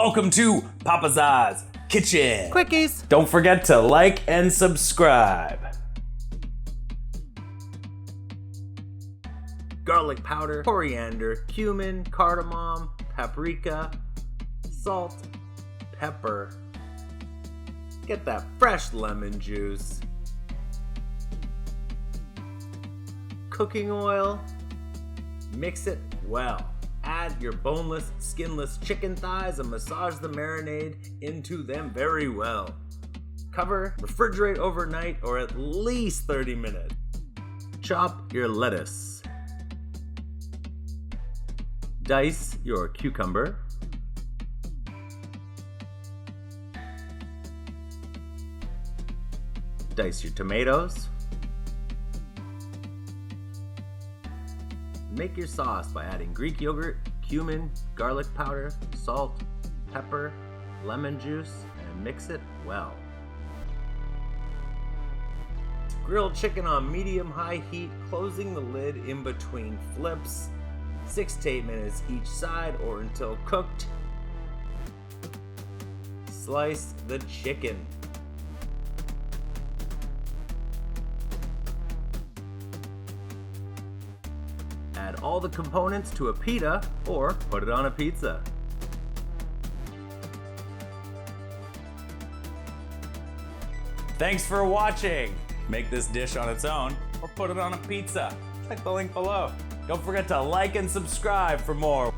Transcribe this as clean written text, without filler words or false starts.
Welcome to Papa's Eyes Kitchen. Quickies. Don't forget to like and subscribe. Garlic powder, coriander, cumin, cardamom, paprika, salt, pepper. Get that fresh lemon juice. Cooking oil. Mix it well. Add your boneless, skinless chicken thighs and massage the marinade into them very well. Cover, refrigerate overnight or at least 30 minutes. Chop your lettuce. Dice your cucumber. Dice your tomatoes. Make your sauce by adding Greek yogurt, cumin, garlic powder, salt, pepper, lemon juice, and mix it well. Grilled chicken on medium-high heat, closing the lid in between flips, 6 to 8 minutes each side or until cooked. Slice the chicken. Add all the components to a pita or put it on a pizza. Thanks for watching. Make this dish on its own or put it on a pizza. Click the link below. Don't forget to like and subscribe for more.